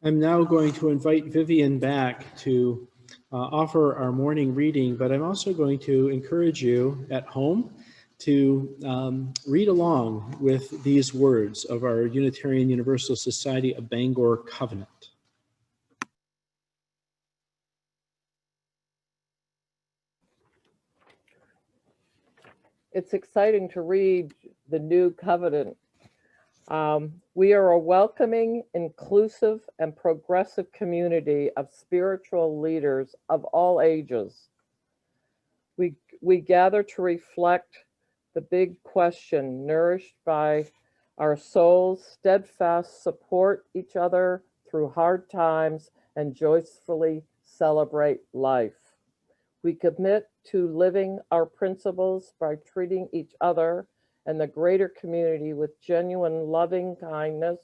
I'm now going to invite Vivian back to offer our morning reading, but I'm also going to encourage you at home to read along with these words of our Unitarian Universalist Society of Bangor Covenant. It's exciting to read the new covenant. We are a welcoming, inclusive, and progressive community of spiritual leaders of all ages. We gather to reflect the big question, nourished by our souls, steadfast support each other through hard times, and joyfully celebrate life. We commit to living our principles by treating each other and the greater community with genuine loving kindness,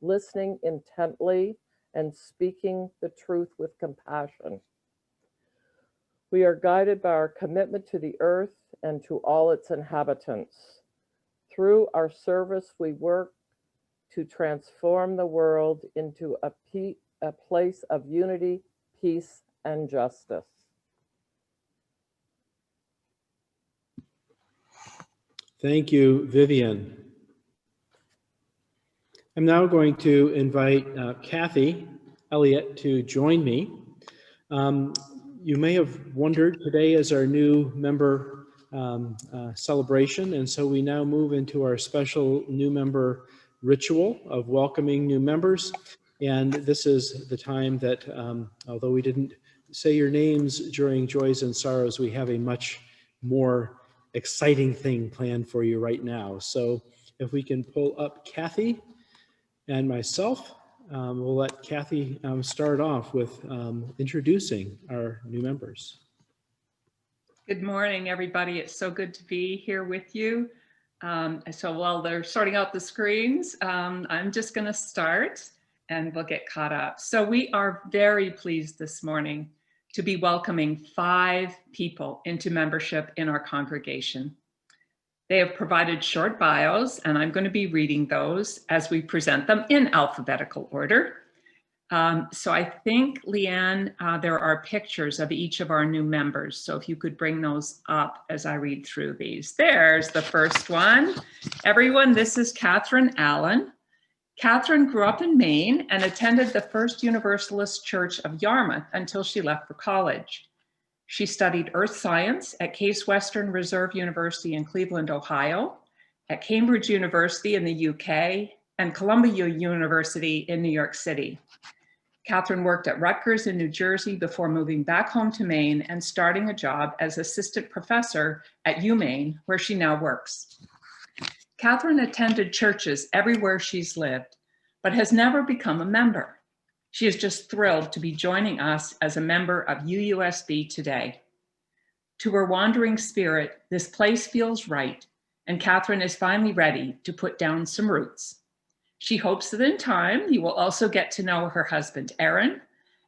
listening intently, and speaking the truth with compassion. We are guided by our commitment to the earth and to all its inhabitants. Through our service, we work to transform the world into a place of unity, peace, and justice. Thank you, Vivian. I'm now going to invite Kathy Elliott to join me. You may have wondered, today is our new member celebration, and so we now move into our special new member ritual of welcoming new members. And this is the time that, although we didn't say your names during Joys and Sorrows, we have a much more exciting thing planned for you right now. So if we can pull up Kathy and myself, we'll let Kathy start off with introducing our new members. Good morning, everybody. It's so good to be here with you. So while they're sorting out the screens, I'm just going to start and we'll get caught up. So we are very pleased this morning to be welcoming 5 people into membership in our congregation. They have provided short bios, and I'm going to be reading those as we present them in alphabetical order. So I think, Leanne, there are pictures of each of our new members. So if you could bring those up as I read through these. There's the first one. Everyone, this is Catherine Allen. Catherine grew up in Maine and attended the First Universalist Church of Yarmouth until she left for college. She studied earth science at Case Western Reserve University in Cleveland, Ohio, at Cambridge University in the UK, and Columbia University in New York City. Catherine worked at Rutgers in New Jersey before moving back home to Maine and starting a job as assistant professor at UMaine, where she now works. Catherine attended churches everywhere she's lived, but has never become a member. She is just thrilled to be joining us as a member of UUSB today. To her wandering spirit, this place feels right, and Catherine is finally ready to put down some roots. She hopes that in time, you will also get to know her husband, Aaron,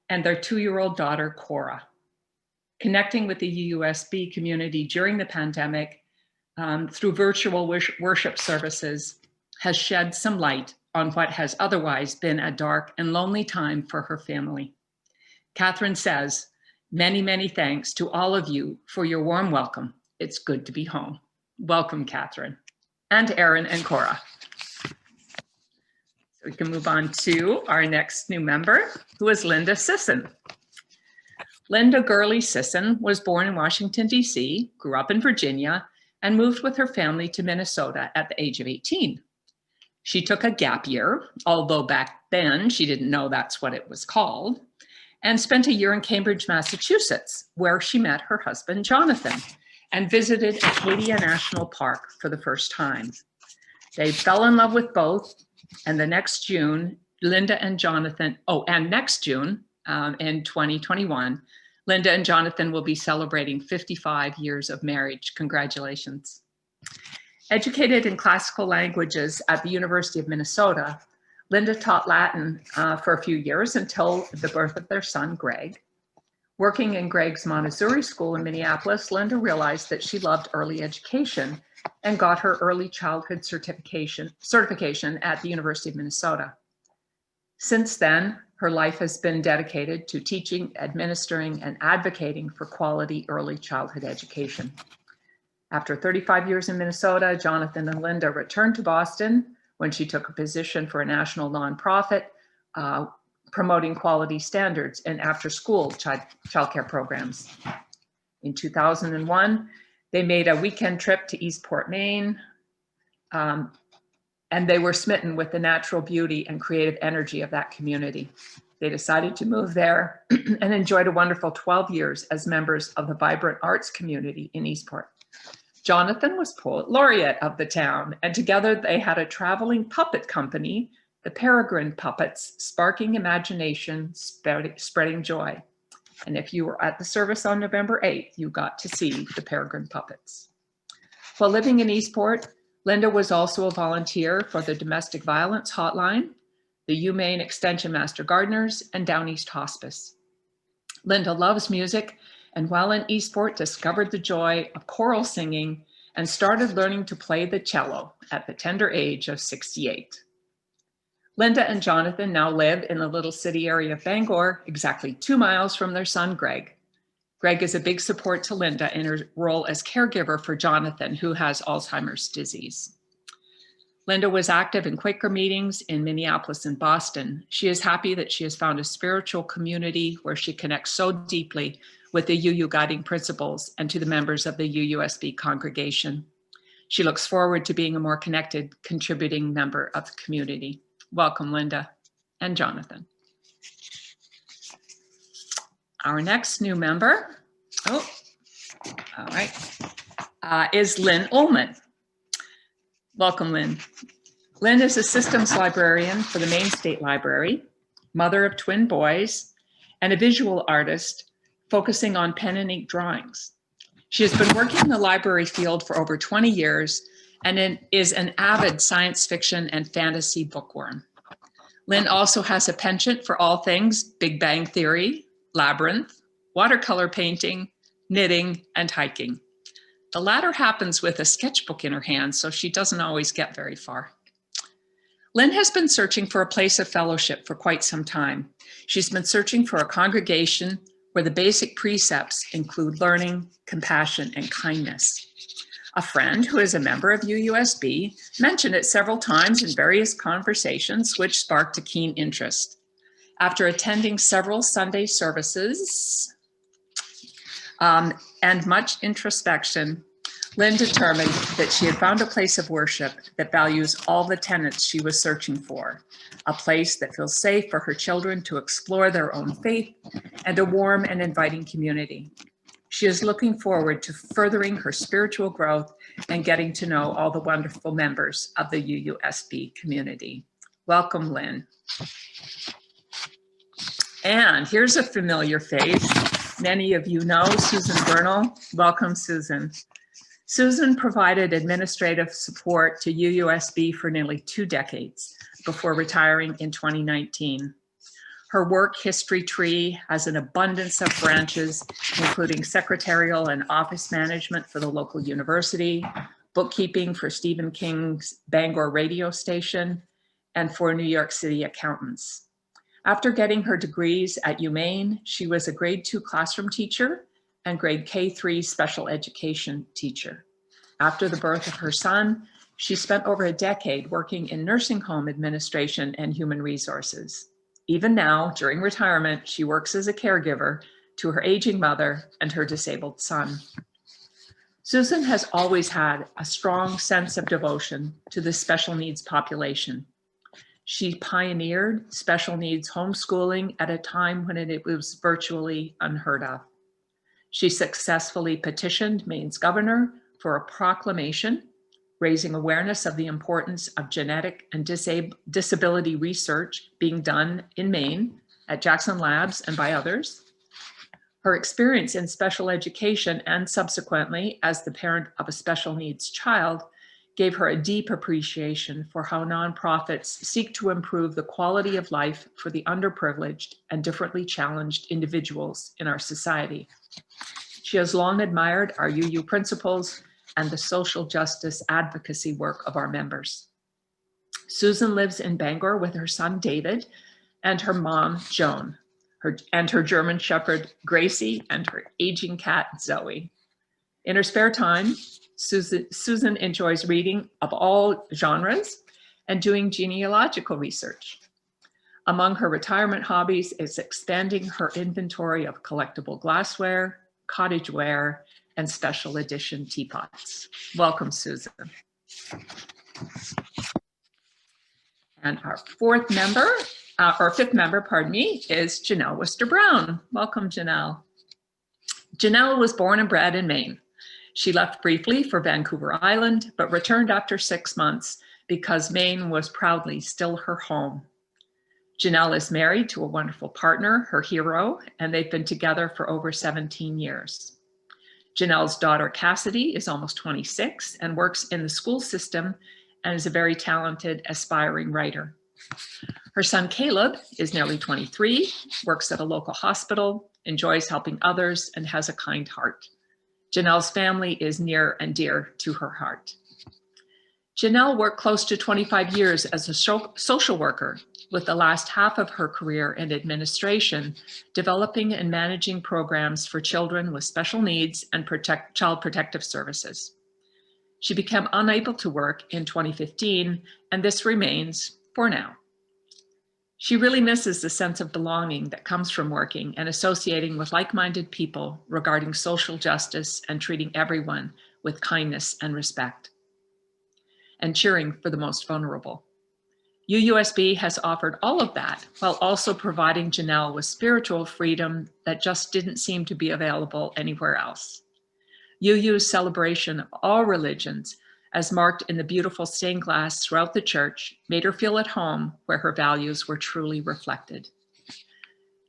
and their 2-year-old daughter, Cora. Connecting with the UUSB community during the pandemic through virtual worship services has shed some light on what has otherwise been a dark and lonely time for her family. Catherine says, many, many thanks to all of you for your warm welcome. It's good to be home. Welcome, Catherine, and Aaron and Cora. So we can move on to our next new member, who is Linda Sisson. Linda Gurley Sisson was born in Washington, D.C., grew up in Virginia, and moved with her family to Minnesota at the age of 18. She took a gap year, although back then she didn't know that's what it was called, and spent a year in Cambridge, Massachusetts, where she met her husband, Jonathan, and visited Acadia National Park for the first time. They fell in love with both, and the next June, Linda and Jonathan, next June in 2021, Linda and Jonathan will be celebrating 55 years of marriage. Congratulations. Educated in classical languages at the University of Minnesota, Linda taught Latin for a few years until the birth of their son, Greg. Working in Greg's Montessori school in Minneapolis, Linda realized that she loved early education and got her early childhood certification at the University of Minnesota. Since then, her life has been dedicated to teaching, administering, and advocating for quality early childhood education. After 35 years in Minnesota, Jonathan and Linda returned to Boston when she took a position for a national nonprofit promoting quality standards in after-school childcare programs. In 2001, they made a weekend trip to Eastport, Maine, and they were smitten with the natural beauty and creative energy of that community. They decided to move there and enjoyed a wonderful 12 years as members of the vibrant arts community in Eastport. Jonathan was poet laureate of the town, and together they had a traveling puppet company, the Peregrine Puppets, sparking imagination, spreading joy. And if you were at the service on November 8th, you got to see the Peregrine Puppets. While living in Eastport, Linda was also a volunteer for the Domestic Violence Hotline, the UMaine Extension Master Gardeners, and Down East Hospice. Linda loves music, and while in Eastport, discovered the joy of choral singing and started learning to play the cello at the tender age of 68. Linda and Jonathan now live in the little city area of Bangor, exactly 2 miles from their son, Greg. Greg is a big support to Linda in her role as caregiver for Jonathan, who has Alzheimer's disease. Linda was active in Quaker meetings in Minneapolis and Boston. She is happy that she has found a spiritual community where she connects so deeply with the UU guiding principles and to the members of the UUSB congregation. She looks forward to being a more connected, contributing member of the community. Welcome, Linda and Jonathan. Our next new member, is Lynn Ullman. Welcome, Lynn. Lynn is a systems librarian for the Maine State Library, mother of twin boys, and a visual artist focusing on pen and ink drawings. She has been working in the library field for over 20 years and is an avid science fiction and fantasy bookworm. Lynn also has a penchant for all things Big Bang Theory, Labyrinth, watercolor painting, knitting, and hiking. The latter happens with a sketchbook in her hand, so she doesn't always get very far. Lynn has been searching for a place of fellowship for quite some time. She's been searching for a congregation where the basic precepts include learning, compassion, and kindness. A friend who is a member of UUSB mentioned it several times in various conversations, which sparked a keen interest. After attending several Sunday services and much introspection, Lynn determined that she had found a place of worship that values all the tenets she was searching for, a place that feels safe for her children to explore their own faith, and a warm and inviting community. She is looking forward to furthering her spiritual growth and getting to know all the wonderful members of the UUSB community. Welcome, Lynn. And here's a familiar face. Many of you know Susan Bernal. Welcome, Susan. Susan provided administrative support to UUSB for nearly 2 decades before retiring in 2019. Her work history tree has an abundance of branches, including secretarial and office management for the local university, bookkeeping for Stephen King's Bangor radio station, and for New York City accountants. After getting her degrees at UMaine, she was a grade 2 classroom teacher and grade K-3 special education teacher. After the birth of her son, she spent over a decade working in nursing home administration and human resources. Even now, during retirement, she works as a caregiver to her aging mother and her disabled son. Susan has always had a strong sense of devotion to the special needs population. She pioneered special needs homeschooling at a time when it was virtually unheard of. She successfully petitioned Maine's governor for a proclamation raising awareness of the importance of genetic and disability research being done in Maine at Jackson Labs and by others. Her experience in special education and subsequently as the parent of a special needs child gave her a deep appreciation for how nonprofits seek to improve the quality of life for the underprivileged and differently challenged individuals in our society. She has long admired our UU principles and the social justice advocacy work of our members. Susan lives in Bangor with her son, David, and her mom, Joan, her German Shepherd, Gracie, and her aging cat, Zoe. In her spare time, Susan enjoys reading of all genres and doing genealogical research. Among her retirement hobbies is expanding her inventory of collectible glassware, cottage ware, and special edition teapots. Welcome, Susan. And our fifth member, pardon me, is Janelle Worcester-Brown. Welcome, Janelle. Janelle was born and bred in Maine. She left briefly for Vancouver Island, but returned after 6 months because Maine was proudly still her home. Janelle is married to a wonderful partner, her hero, and they've been together for over 17 years. Janelle's daughter, Cassidy, is almost 26 and works in the school system and is a very talented, aspiring writer. Her son, Caleb, is nearly 23, works at a local hospital, enjoys helping others, and has a kind heart. Janelle's family is near and dear to her heart. Janelle worked close to 25 years as a social worker, with the last half of her career in administration, developing and managing programs for children with special needs and child protective services. She became unable to work in 2015, and this remains for now. She really misses the sense of belonging that comes from working and associating with like-minded people regarding social justice and treating everyone with kindness and respect, and cheering for the most vulnerable. UUSB has offered all of that while also providing Janelle with spiritual freedom that just didn't seem to be available anywhere else. UU's celebration of all religions, as marked in the beautiful stained glass throughout the church, made her feel at home where her values were truly reflected.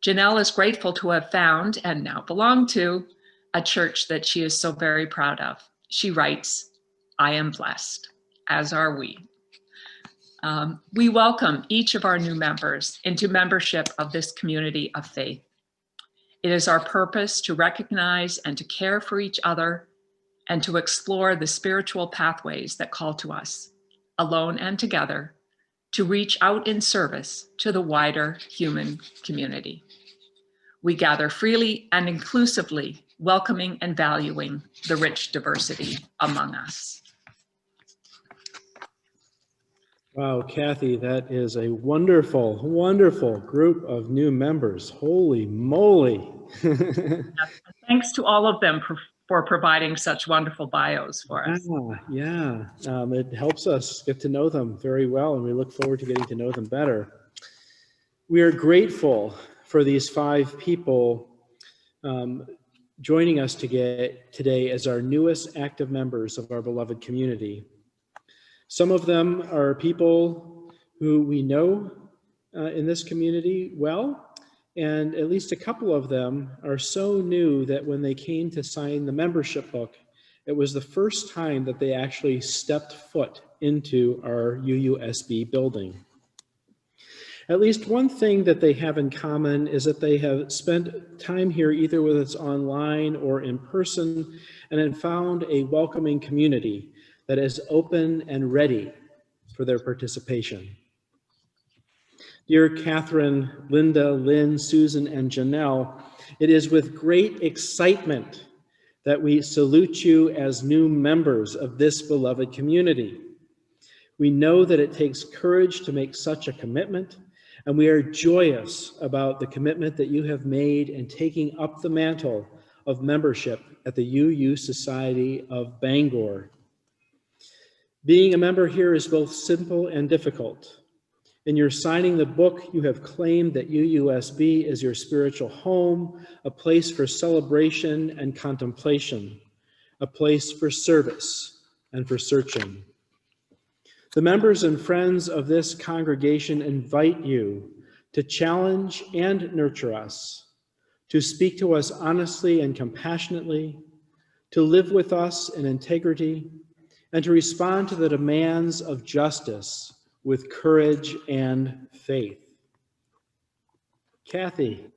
Janelle is grateful to have found, and now belong to, a church that she is so very proud of. She writes, "I am blessed," as are we. We welcome each of our new members into membership of this community of faith. It is our purpose to recognize and to care for each other and to explore the spiritual pathways that call to us, alone and together, to reach out in service to the wider human community. We gather freely and inclusively, welcoming and valuing the rich diversity among us. Wow, Kathy, that is a wonderful, wonderful group of new members. Holy moly. Thanks to all of them for providing such wonderful bios for us. Yeah. It helps us get to know them very well, and we look forward to getting to know them better. We are grateful for these 5 people joining us today as our newest active members of our beloved community. Some of them are people who we know in this community well, and at least a couple of them are so new that when they came to sign the membership book, it was the first time that they actually stepped foot into our UUSB building. At least one thing that they have in common is that they have spent time here either whether it's online or in person, and have found a welcoming community that is open and ready for their participation. Dear Catherine, Linda, Lynn, Susan, and Janelle, it is with great excitement that we salute you as new members of this beloved community. We know that it takes courage to make such a commitment, and we are joyous about the commitment that you have made in taking up the mantle of membership at the UU Society of Bangor. Being a member here is both simple and difficult. In your signing the book, you have claimed that UUSB is your spiritual home, a place for celebration and contemplation, a place for service and for searching. The members and friends of this congregation invite you to challenge and nurture us, to speak to us honestly and compassionately, to live with us in integrity, and to respond to the demands of justice with courage and faith. Kathy.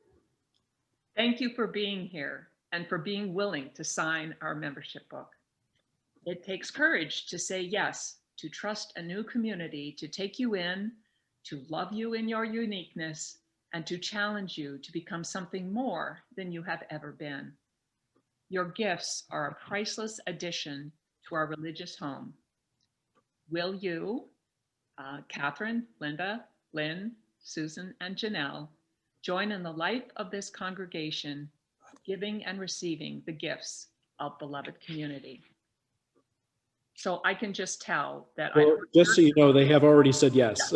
Thank you for being here and for being willing to sign our membership book. It takes courage to say yes, to trust a new community, to take you in, to love you in your uniqueness, and to challenge you to become something more than you have ever been. Your gifts are a priceless addition to our religious home. Will you, Catherine, Linda, Lynn, Susan, and Janelle, join in the life of this congregation, giving and receiving the gifts of beloved community? So I can just tell that Well, just so you know, they have already said yes.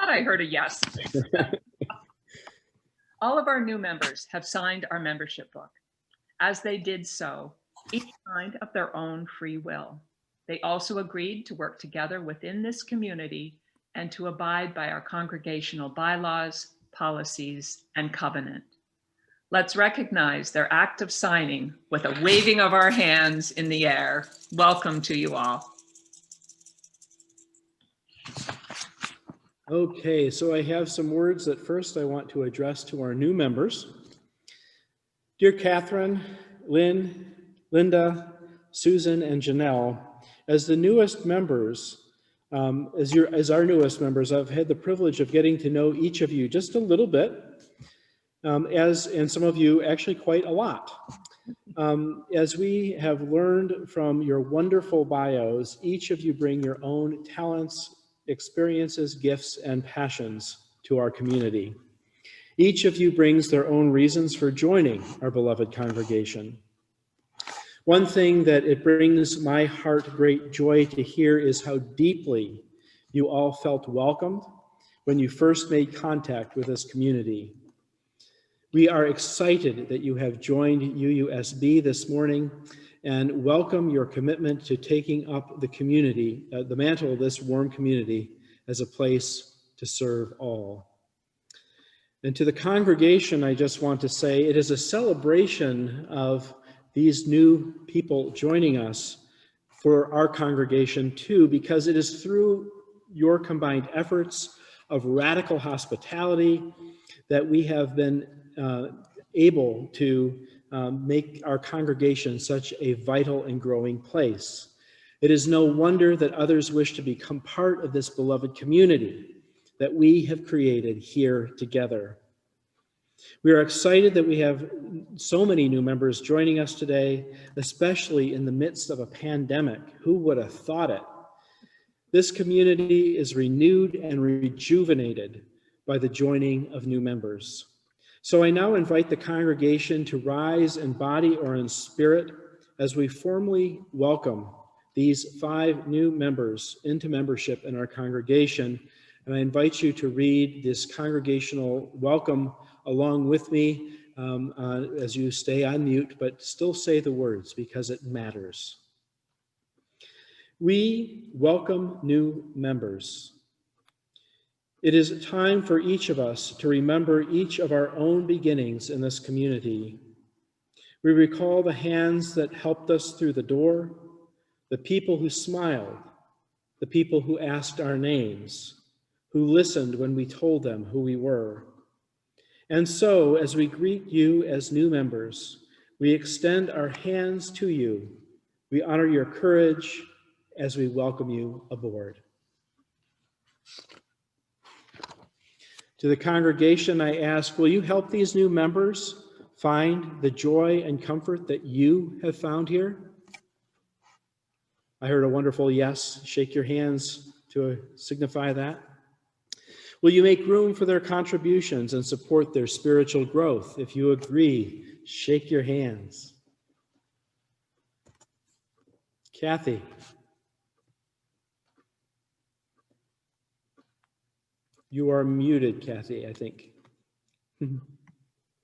thought I heard a yes. All of our new members have signed our membership book. As they did so, each signed of their own free will. They also agreed to work together within this community and to abide by our congregational bylaws, policies, and covenant. Let's recognize their act of signing with a waving of our hands in the air. Welcome to you all. Okay, so I have some words that first I want to address to our new members. Dear Catherine, Lynn, Linda, Susan, and Janelle, as the newest members, as our newest members, I've had the privilege of getting to know each of you just a little bit, and some of you actually quite a lot. As we have learned from your wonderful bios, each of you bring your own talents, experiences, gifts, and passions to our community. Each of you brings their own reasons for joining our beloved congregation. One thing that it brings my heart great joy to hear is how deeply you all felt welcomed when you first made contact with this community. We are excited that you have joined UUSB this morning and welcome your commitment to taking up the community, the mantle of this warm community as a place to serve all. And to the congregation, I just want to say it is a celebration of these new people joining us for our congregation too, because it is through your combined efforts of radical hospitality that we have been able to make our congregation such a vital and growing place. It is no wonder that others wish to become part of this beloved community that we have created here together. We are excited that we have so many new members joining us today, especially in the midst of a pandemic. Who would have thought it? This community is renewed and rejuvenated by the joining of new members. So I now invite the congregation to rise in body or in spirit as we formally welcome these 5 new members into membership in our congregation. And I invite you to read this congregational welcome along with me as you stay on mute, but still say the words because it matters. We welcome new members. It is time for each of us to remember each of our own beginnings in this community. We recall the hands that helped us through the door, the people who smiled, the people who asked our names, who listened when we told them who we were. And so, as we greet you as new members, we extend our hands to you. We honor your courage as we welcome you aboard. To the congregation, I ask, will you help these new members find the joy and comfort that you have found here? I heard a wonderful yes. Shake your hands to signify that. Will you make room for their contributions and support their spiritual growth? If you agree, shake your hands. Kathy. You are muted, Kathy, I think.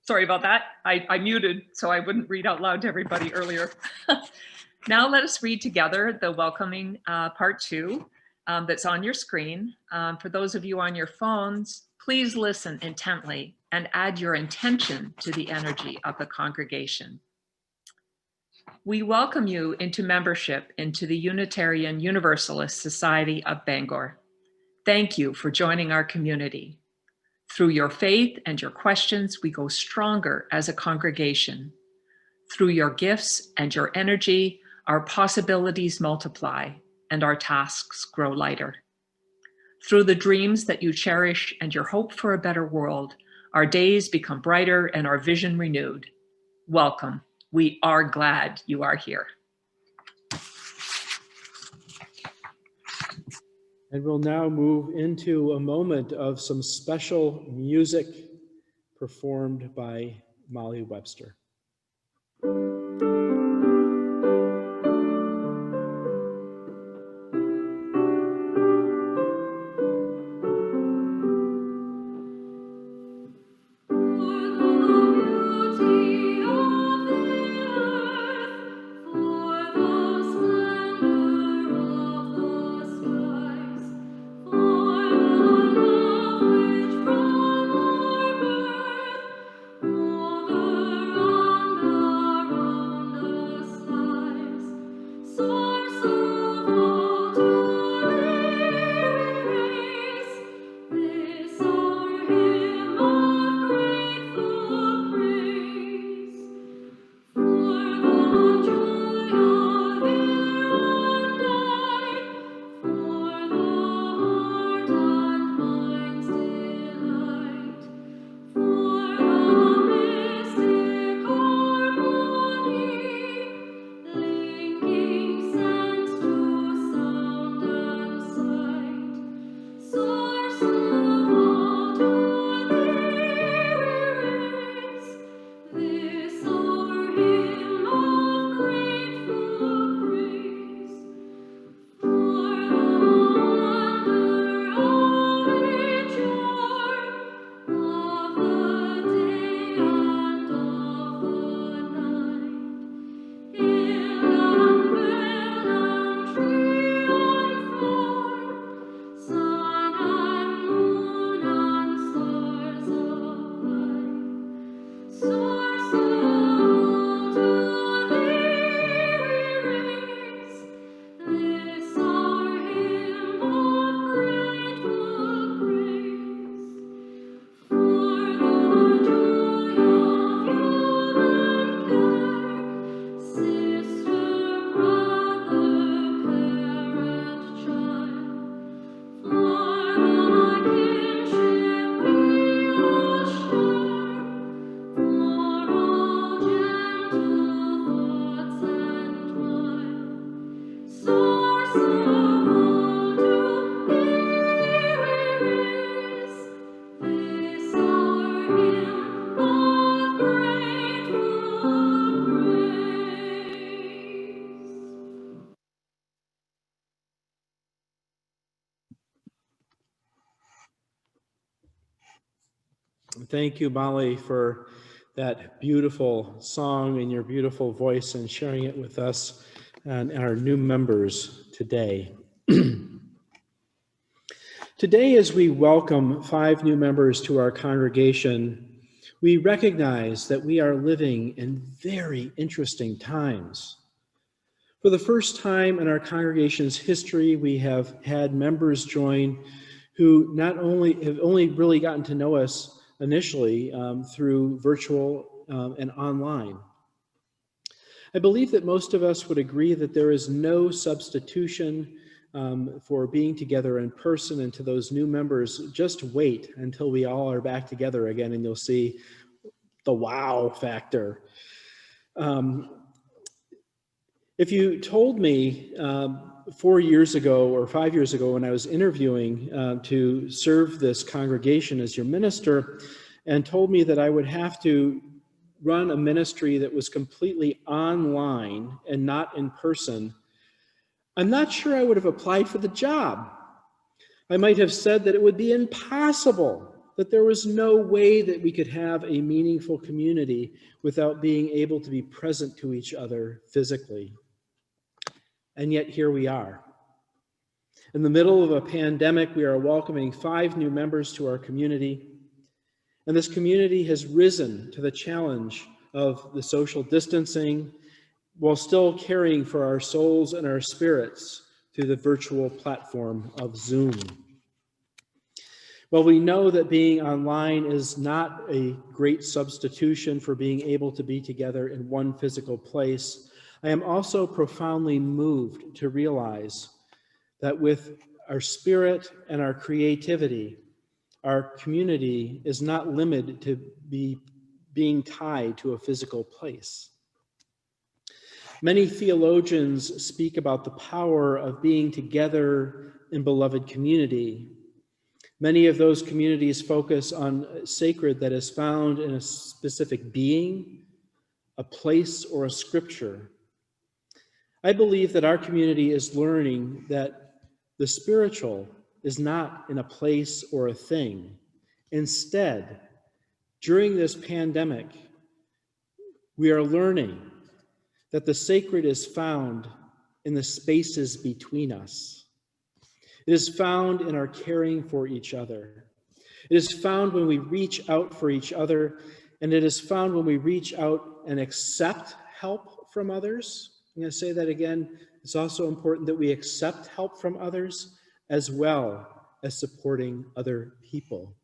Sorry about that. I muted so I wouldn't read out loud to everybody earlier. Now let us read together the welcoming part 2 that's on your screen. For those of you on your phones, please listen intently and add your intention to the energy of the congregation. We welcome you into membership into the Unitarian Universalist Society of Bangor. Thank you for joining our community. Through your faith and your questions, we go stronger as a congregation. Through your gifts and your energy, our possibilities multiply and our tasks grow lighter. Through the dreams that you cherish and your hope for a better world, our days become brighter and our vision renewed. Welcome. We are glad you are here. And we'll now move into a moment of some special music performed by Molly Webster. Thank you, Molly, for that beautiful song and your beautiful voice and sharing it with us and our new members today. Today, as we welcome 5 new members to our congregation, we recognize that we are living in very interesting times. For the first time in our congregation's history, we have had members join who not only have only really gotten to know us initially through virtual and online. I believe that most of us would agree that there is no substitution for being together in person, and to those new members, just wait until we all are back together again and you'll see the wow factor. If you told me 4 years ago or 5 years ago when I was interviewing to serve this congregation as your minister, and told me that I would have to run a ministry that was completely online and not in person, I'm not sure I would have applied for the job. I might have said that it would be impossible, that there was no way that we could have a meaningful community without being able to be present to each other physically. And yet here we are. In the middle of a pandemic, we are welcoming 5 new members to our community. And this community has risen to the challenge of the social distancing while still caring for our souls and our spirits through the virtual platform of Zoom. While we know that being online is not a great substitution for being able to be together in one physical place, I am also profoundly moved to realize that with our spirit and our creativity, our community is not limited to being tied to a physical place. Many theologians speak about the power of being together in beloved community. Many of those communities focus on sacred that is found in a specific being, a place, or a scripture. I believe that our community is learning that the spiritual is not in a place or a thing. Instead, during this pandemic, we are learning that the sacred is found in the spaces between us. It is found in our caring for each other. It is found when we reach out for each other, and it is found when we reach out and accept help from others. I'm going to say that again. It's also important that we accept help from others as well as supporting other people.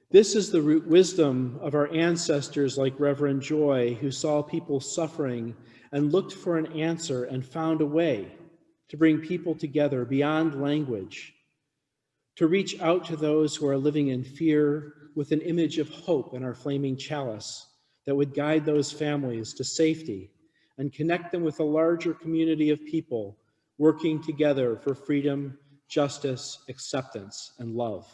This is the root wisdom of our ancestors like Reverend Joy, who saw people suffering and looked for an answer and found a way to bring people together beyond language, to reach out to those who are living in fear with an image of hope in our flaming chalice that would guide those families to safety and connect them with a larger community of people working together for freedom, justice, acceptance, and love.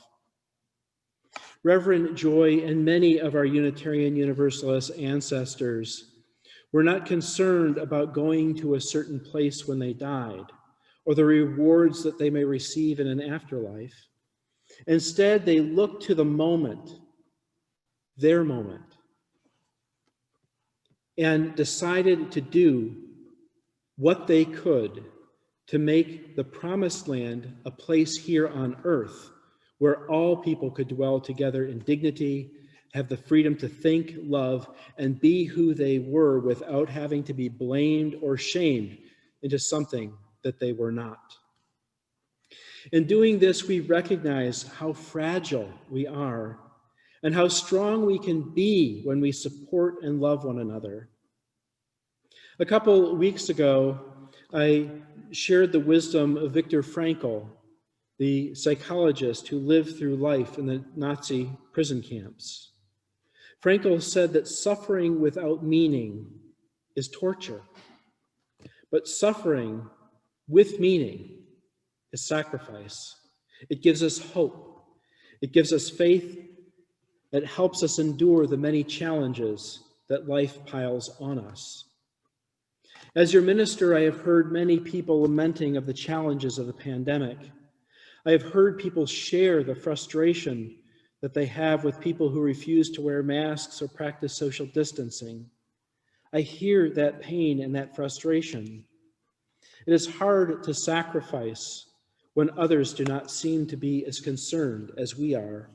Reverend Joy and many of our Unitarian Universalist ancestors were not concerned about going to a certain place when they died or the rewards that they may receive in an afterlife. Instead, they looked to the moment, their moment, and decided to do what they could to make the promised land a place here on earth where all people could dwell together in dignity, have the freedom to think, love, and be who they were without having to be blamed or shamed into something that they were not. In doing this, we recognize how fragile we are and how strong we can be when we support and love one another. A couple weeks ago, I shared the wisdom of Viktor Frankl, the psychologist who lived through life in the Nazi prison camps. Frankl said that suffering without meaning is torture, but suffering with meaning is sacrifice. It gives us hope. It gives us faith. It helps us endure the many challenges that life piles on us. As your minister, I have heard many people lamenting of the challenges of the pandemic. I have heard people share the frustration that they have with people who refuse to wear masks or practice social distancing. I hear that pain and that frustration. It is hard to sacrifice when others do not seem to be as concerned as we are.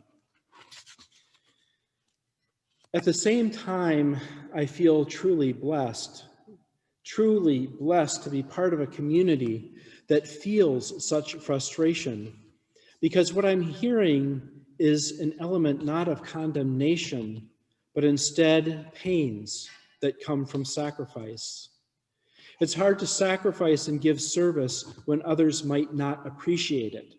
At the same time, I feel truly blessed to be part of a community that feels such frustration, because what I'm hearing is an element not of condemnation, but instead pains that come from sacrifice. It's hard to sacrifice and give service when others might not appreciate it.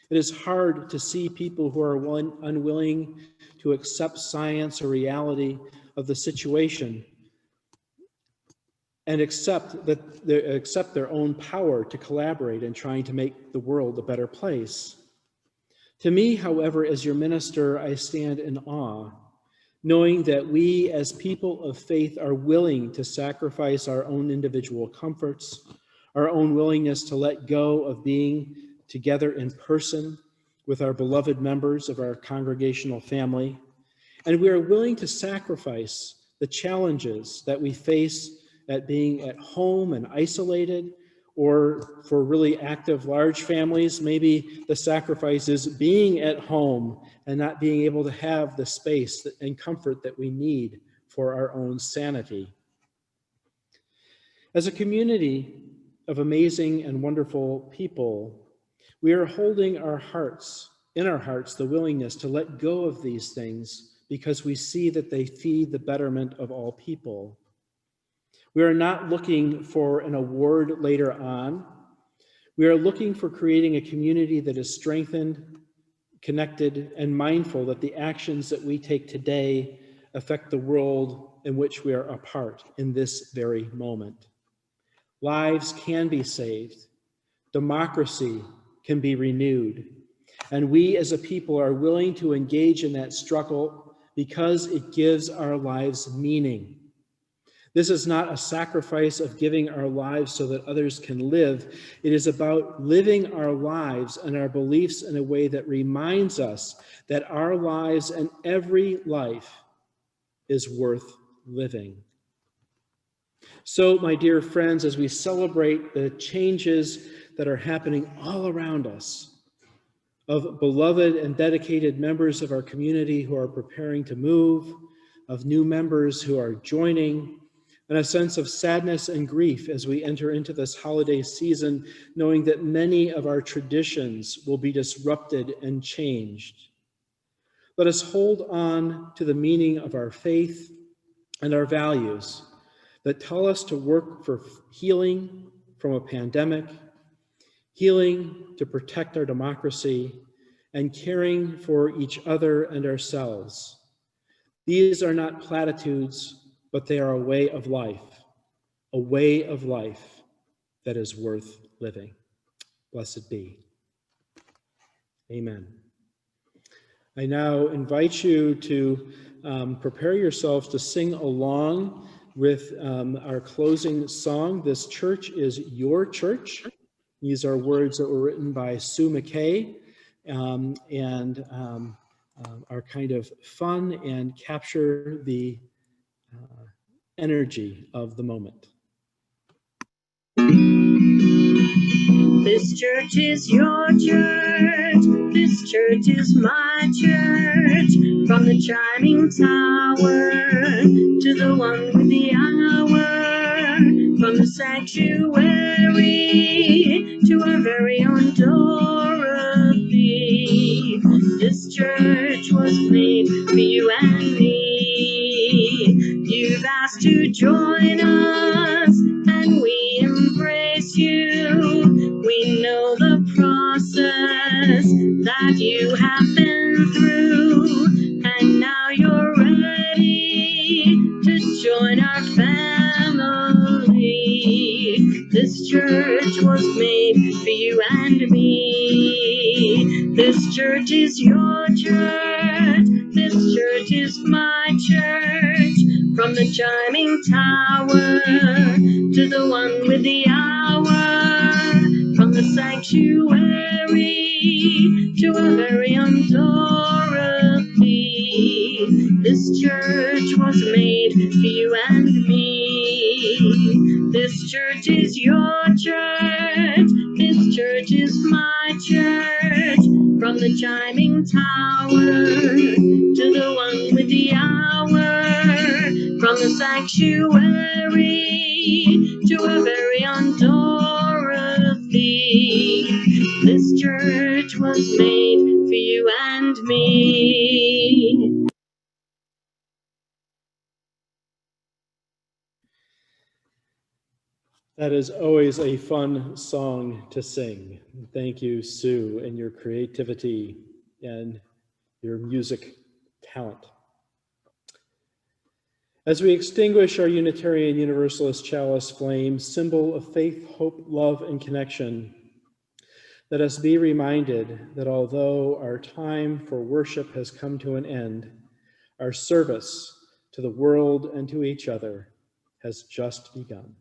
It is hard to see people who are unwilling to accept science or reality of the situation and accept their own power to collaborate in trying to make the world a better place. To me, however, as your minister, I stand in awe, knowing that we as people of faith are willing to sacrifice our own individual comforts, our own willingness to let go of being together in person with our beloved members of our congregational family, and we are willing to sacrifice the challenges that we face at being at home and isolated, or for really active large families, maybe the sacrifice is being at home and not being able to have the space and comfort that we need for our own sanity. As a community of amazing and wonderful people, we are holding in our hearts the willingness to let go of these things because we see that they feed the betterment of all people. We are not looking for an award later on. We are looking for creating a community that is strengthened, connected, and mindful that the actions that we take today affect the world in which we are a part in this very moment. Lives can be saved, democracy can be renewed, and we as a people are willing to engage in that struggle because it gives our lives meaning. This is not a sacrifice of giving our lives so that others can live. It is about living our lives and our beliefs in a way that reminds us that our lives and every life is worth living. So, my dear friends, as we celebrate the changes that are happening all around us, of beloved and dedicated members of our community who are preparing to move, of new members who are joining, and a sense of sadness and grief as we enter into this holiday season, knowing that many of our traditions will be disrupted and changed. Let us hold on to the meaning of our faith and our values that tell us to work for healing from a pandemic, healing to protect our democracy, and caring for each other and ourselves. These are not platitudes, but they are a way of life that is worth living. Blessed be. Amen. I now invite you to prepare yourselves to sing along with our closing song, This Church is Your Church. These are words that were written by Sue McKay and are kind of fun and capture the energy of the moment. This church is your church, this church is my church, from the chiming tower to the one with the hour, from the sanctuary to our very own Dorothy. This church was made for you and me. You've asked to join us, and we embrace you. We know the process that you have been through, and now you're ready to join our family. This church was made for you and me. This church is your church. This church is my church. From the chiming tower to the one with the hour, from the sanctuary to our very own Dorothy. This church was made for you and me. This church is your church. This church is my church. From the chiming tower to the one with the hour, from the sanctuary to our very own Dorothy. This church was made for you and me. That is always a fun song to sing. Thank you, Sue, and your creativity and your music talent. As we extinguish our Unitarian Universalist chalice flame, symbol of faith, hope, love, and connection, let us be reminded that although our time for worship has come to an end, our service to the world and to each other has just begun.